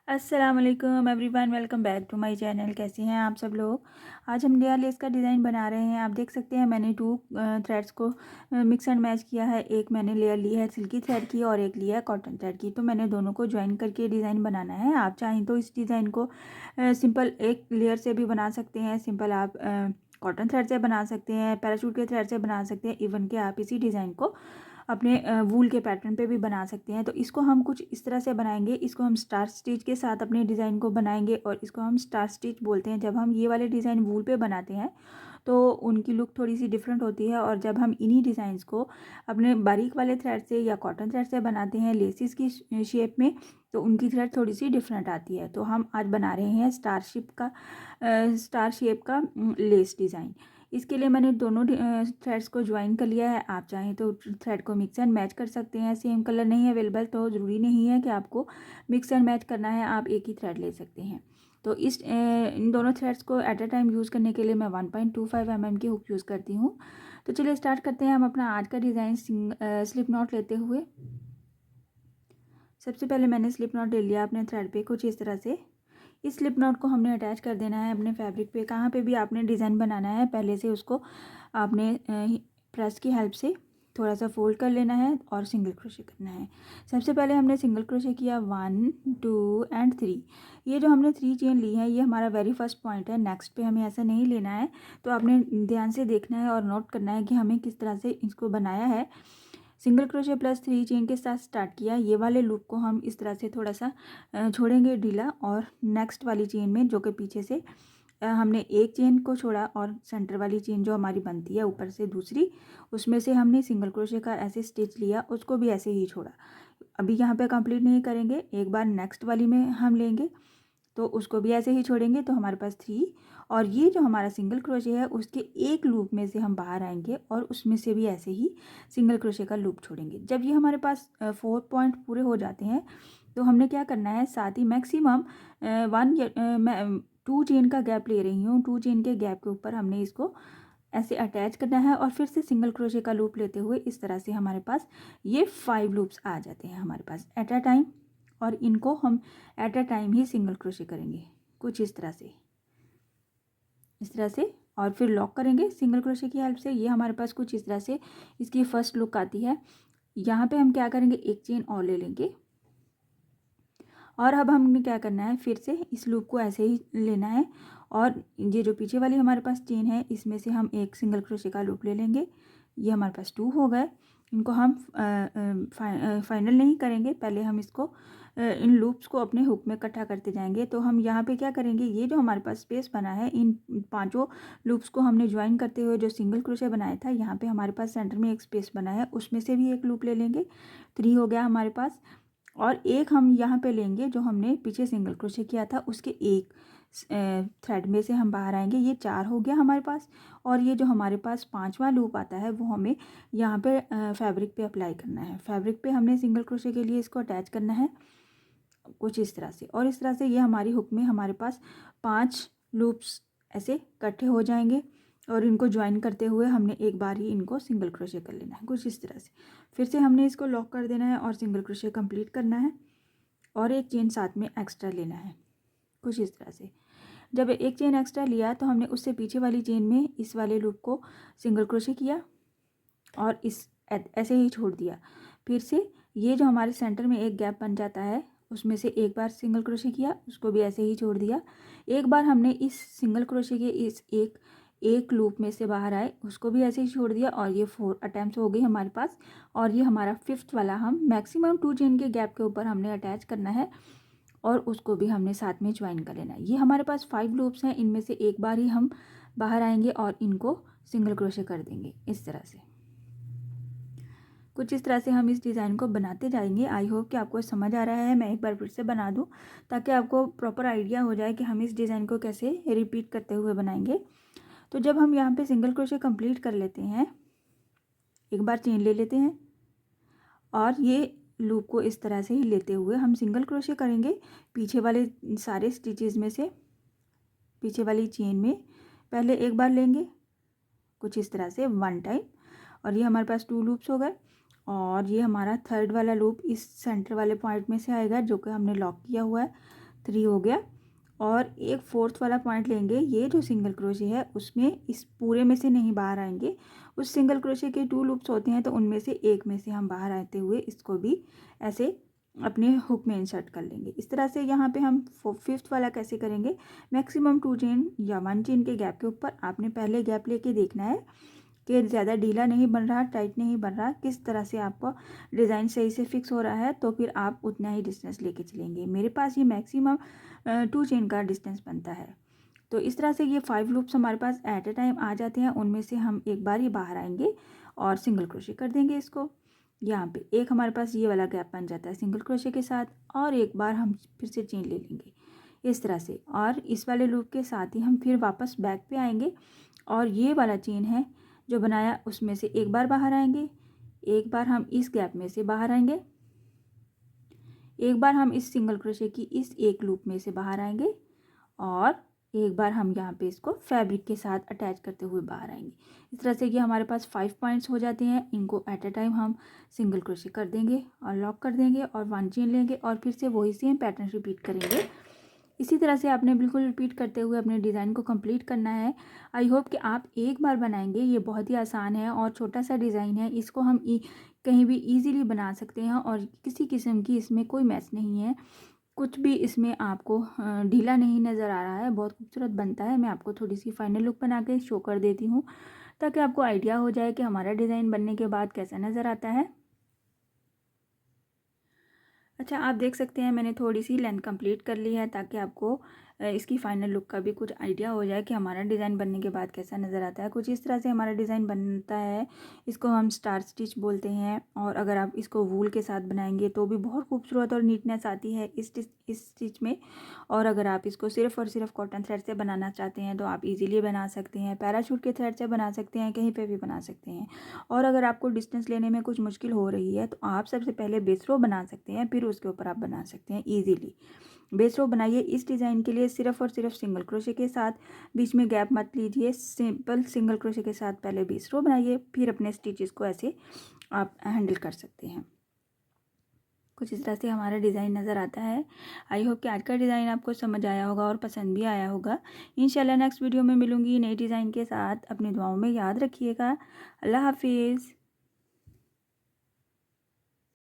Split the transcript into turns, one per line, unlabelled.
अस्सलाम वालेकुम everyone, welcome back to my channel. कैसे हैं आप सब लोग। आज हम लेयर लेस का डिज़ाइन बना रहे हैं। आप देख सकते हैं मैंने टू थ्रेड्स को मिक्स एंड मैच किया है। एक मैंने लेयर ली है सिल्की थ्रेड की और एक लिया है कॉटन थ्रेड की। तो मैंने दोनों को ज्वाइन करके डिज़ाइन बनाना है। आप चाहें तो इस डिज़ाइन को सिंपल एक लेयर से भी बना सकते हैं। सिंपल आप कॉटन थ्रेड से बना सकते हैं, पैराशूट के थ्रेड से बना सकते हैं। इवन कि आप इसी डिज़ाइन को अपने वूल के पैटर्न पे भी बना सकते हैं। तो इसको हम कुछ इस तरह से बनाएंगे। इसको हम स्टार स्टिच के साथ अपने डिज़ाइन को बनाएंगे और इसको हम स्टार स्टिच बोलते हैं। जब हम ये वाले डिज़ाइन वूल पे बनाते हैं तो उनकी लुक थोड़ी सी डिफरेंट होती है, और जब हम इन्हीं डिज़ाइंस को अपने बारीक वाले थ्रेड से या कॉटन थ्रेड से बनाते हैं लेसिस की शेप में, तो उनकी थ्रेड थोड़ी सी डिफरेंट आती है। तो हम आज बना रहे हैं स्टार शेप का लेस डिज़ाइन। इसके लिए मैंने दोनों थ्रेड्स को ज्वाइन कर लिया है। आप चाहें तो थ्रेड को मिक्स एंड मैच कर सकते हैं। सेम कलर नहीं अवेलेबल तो ज़रूरी नहीं है कि आपको मिक्स एंड मैच करना है, आप एक ही थ्रेड ले सकते हैं। तो इन दोनों थ्रेड्स को एट अ टाइम यूज़ करने के लिए मैं 1.25 mm की हुक यूज़ करती हूँ। तो चलिए स्टार्ट करते हैं हम अपना आज का डिज़ाइन स्लिप नॉट लेते हुए। सबसे पहले मैंने स्लिप नॉट ले लिया अपने थ्रेड पे कुछ इस तरह से। इस स्लिप नॉट को हमने अटैच कर देना है अपने फैब्रिक पे। कहाँ पे भी आपने डिज़ाइन बनाना है पहले से उसको आपने प्रेस की हेल्प से थोड़ा सा फोल्ड कर लेना है और सिंगल क्रोशे करना है। सबसे पहले हमने सिंगल क्रोशे किया 1 2 एंड 3। ये जो हमने 3 चेन ली है ये हमारा वेरी फर्स्ट पॉइंट है। नेक्स्ट पे हमें ऐसा नहीं लेना है, तो आपने ध्यान से देखना है और नोट करना है कि हमें किस तरह से इसको बनाया है। सिंगल क्रोशे प्लस 3 चेन के साथ स्टार्ट किया। ये वाले लूप को हम इस तरह से थोड़ा सा छोड़ेंगे ढीला, और नेक्स्ट वाली चेन में जो कि पीछे से हमने एक चेन को छोड़ा और सेंटर वाली चेन जो हमारी बनती है ऊपर से दूसरी, उसमें से हमने सिंगल क्रोशे का ऐसे स्टिच लिया, उसको भी ऐसे ही छोड़ा। अभी यहाँ पे कंप्लीट नहीं करेंगे, एक बार नेक्स्ट वाली में हम लेंगे तो उसको भी ऐसे ही छोड़ेंगे। तो हमारे पास 3, और ये जो हमारा सिंगल क्रोशे है उसके एक लूप में से हम बाहर आएंगे और उसमें से भी ऐसे ही सिंगल क्रोशे का लूप छोड़ेंगे। जब ये हमारे पास 4 पॉइंट पूरे हो जाते हैं तो हमने क्या करना है, साथ ही मैक्सिमम 2 चेन का गैप ले रही हूँ। 2 चेन के गैप के ऊपर हमने इसको ऐसे अटैच करना है और फिर से सिंगल क्रोशे का लूप लेते हुए इस तरह से हमारे पास ये 5 लूप्स आ जाते हैं हमारे पास एट अ टाइम। और इनको हम at a time he single crochet करेंगे कुछ इस तरह से, और फिर लॉक करेंगे सिंगल क्रोशे की हेल्प से। ये हमारे पास कुछ इस तरह से इसकी फर्स्ट लुक आती है। यहाँ पे हम क्या करेंगे, एक चेन और ले लेंगे, और अब हमने क्या करना है, फिर से इस लूप को ऐसे ही लेना है, और ये जो पीछे वाली हमारे पास चेन है इसमें से हम एक सिंगल क्रोशे का लूप ले लेंगे। ये हमारे पास 2 हो गए। इनको हम फाइनल नहीं करेंगे, पहले हम इसको इन लूप्स को अपने हुक में इकट्ठा करते जाएंगे। तो हम यहाँ पे क्या करेंगे, ये जो हमारे पास स्पेस बना है इन 5 लूप्स को हमने ज्वाइन करते हुए जो सिंगल क्रोशे बनाया था, यहाँ पे हमारे पास सेंटर में एक स्पेस बना है, उसमें से भी एक लूप ले लेंगे। 3 हो गया हमारे पास। और एक हम यहाँ पे लेंगे जो हमने पीछे सिंगल क्रोशे किया था उसके एक थ्रेड में से हम बाहर आएंगे। ये 4 हो गया हमारे पास। और ये जो हमारे पास 5वां लूप आता है वो हमें यहाँ पे फैब्रिक पे अप्लाई करना है। फैब्रिक पे हमने सिंगल क्रोशे के लिए इसको अटैच करना है कुछ इस तरह से, और इस तरह से ये हमारी हुक में हमारे पास 5 लूप्स ऐसे इकट्ठे हो जाएंगे, और इनको ज्वाइन करते हुए हमने एक बार ही इनको सिंगल क्रोशे कर लेना है कुछ इस तरह से। फिर से हमने इसको लॉक कर देना है और सिंगल क्रोशे कंप्लीट करना है, और एक चेन साथ में एक्स्ट्रा लेना है कुछ इस तरह से। जब एक चेन एक्स्ट्रा लिया तो हमने उससे पीछे वाली चेन में इस वाले लूप को सिंगल क्रोशे किया और इस ऐसे ही छोड़ दिया। फिर से ये जो हमारे सेंटर में एक गैप बन जाता है उसमें से एक बार सिंगल क्रोशे किया, उसको भी ऐसे ही छोड़ दिया। एक बार हमने इस सिंगल क्रोशे के इस एक लूप में से बाहर आए, उसको भी ऐसे ही छोड़ दिया, और ये 4 अटैम्प्ट हो गई हमारे पास। और ये हमारा 5th वाला हम मैक्सिमम 2 चेन के गैप के ऊपर हमने अटैच करना है, और उसको भी हमने साथ में ज्वाइन कर लेना है। ये हमारे पास 5 लूप्स हैं, इनमें से एक बार ही हम बाहर आएंगे और इनको सिंगल क्रोशे कर देंगे इस तरह से। कुछ इस तरह से हम इस डिज़ाइन को बनाते जाएंगे। आई होप कि आपको समझ आ रहा है। मैं एक बार फिर से बना दूं ताकि आपको प्रॉपर आइडिया हो जाए कि हम इस डिज़ाइन को कैसे रिपीट करते हुए बनाएंगे। तो जब हम यहाँ पे सिंगल क्रोशे कंप्लीट कर लेते हैं, एक बार चेन ले लेते हैं, और ये लूप को इस तरह से ही लेते हुए हम सिंगल क्रोशे करेंगे पीछे वाले सारे स्टिचेस में से। पीछे वाली चेन में पहले एक बार लेंगे कुछ इस तरह से 1 टाइम, और ये हमारे पास 2 लूप्स हो गए। और ये हमारा 3rd वाला लूप इस सेंटर वाले पॉइंट में से आएगा जो कि हमने लॉक किया हुआ है। 3 हो गया। और एक फोर्थ वाला पॉइंट लेंगे, ये जो सिंगल क्रोशे है उसमें इस पूरे में से नहीं बाहर आएंगे, उस सिंगल क्रोशे के 2 लूप्स होते हैं तो उनमें से एक में से हम बाहर आते हुए इसको भी ऐसे अपने हुक में इंसर्ट कर लेंगे। इस तरह से यहाँ पे हम फिफ्थ वाला कैसे करेंगे, मैक्सिमम 2 चेन या 1 चेन के गैप के ऊपर आपने पहले गैप लेके देखना है कि ज़्यादा ढीला नहीं बन रहा, टाइट नहीं बन रहा, किस तरह से आपका डिज़ाइन सही से फिक्स हो रहा है, तो फिर आप उतना ही डिस्टेंस लेके चलेंगे। मेरे पास ये मैक्सिमम 2 चेन का डिस्टेंस बनता है। तो इस तरह से ये 5 लूप्स हमारे पास एट ए टाइम आ जाते हैं। उनमें से हम एक बार ही बाहर आएंगे और सिंगल क्रोशे कर देंगे इसको। यहाँ पे एक हमारे पास ये वाला गैप बन जाता है सिंगल क्रोशे के साथ, और एक बार हम फिर से चेन ले लेंगे इस तरह से, और इस वाले लूप के साथ ही हम फिर वापस बैक पे आएंगे और ये वाला चेन है जो बनाया उसमें से एक बार बाहर आएंगे, एक बार हम इस गैप में से बाहर आएंगे, एक बार हम इस सिंगल क्रोशे की इस एक लूप में से बाहर आएंगे, और एक बार हम यहाँ पे इसको फैब्रिक के साथ अटैच करते हुए बाहर आएंगे। इस तरह से ये हमारे पास 5 पॉइंट्स हो जाते हैं। इनको एट ए टाइम हम सिंगल क्रोशे कर देंगे और लॉक कर देंगे और 1 चेन लेंगे और फिर से वही सेम पैटर्न रिपीट करेंगे। इसी तरह से आपने बिल्कुल रिपीट करते हुए अपने डिज़ाइन को कंप्लीट करना है। आई होप कि आप एक बार बनाएंगे, ये बहुत ही आसान है और छोटा सा डिज़ाइन है, इसको हम कहीं भी इजीली बना सकते हैं और किसी किस्म की इसमें कोई मैच नहीं है, कुछ भी इसमें आपको ढीला नहीं नज़र आ रहा है, बहुत खूबसूरत बनता है। मैं आपको थोड़ी सी फाइनल लुक बना के शो कर देती हूँ ताकि आपको आइडिया हो जाए कि हमारा डिज़ाइन बनने के बाद कैसा नज़र आता है। अच्छा, आप देख सकते हैं मैंने थोड़ी सी लेंथ कंप्लीट कर ली है ताकि आपको इसकी फ़ाइनल लुक का भी कुछ आइडिया हो जाए कि हमारा डिज़ाइन बनने के बाद कैसा नज़र आता है। कुछ इस तरह से हमारा डिज़ाइन बनता है। इसको हम स्टार स्टिच बोलते हैं, और अगर आप इसको वूल के साथ बनाएंगे तो भी बहुत खूबसूरत और नीटनेस आती है इस स्टिच में। और अगर आप इसको सिर्फ़ और सिर्फ कॉटन थ्रेड से बनाना चाहते हैं तो आप ईज़िली बना सकते हैं, पैराशूट के थ्रेड से बना सकते हैं, कहीं पर भी बना सकते हैं। और अगर आपको डिस्टेंस लेने में कुछ मुश्किल हो रही है तो आप सबसे पहले बेस रो बना सकते हैं, फिर उसके ऊपर आप बना सकते हैं ईजीली। बेस रो बनाइए इस डिज़ाइन के लिए सिर्फ और सिर्फ सिंगल क्रोशे के साथ, बीच में गैप मत लीजिए, सिंपल सिंगल क्रोशे के साथ पहले बेस रो बनाइए, फिर अपने स्टिचेस को ऐसे आप हैंडल कर सकते हैं। कुछ इस तरह से हमारा डिज़ाइन नज़र आता है। आई होप कि आज का डिज़ाइन आपको समझ आया होगा और पसंद भी आया होगा। इंशाल्लाह नेक्स्ट वीडियो में मिलूंगी नई डिज़ाइन के साथ। अपनी दुआओं में याद रखिएगा। अल्लाह हाफिज़।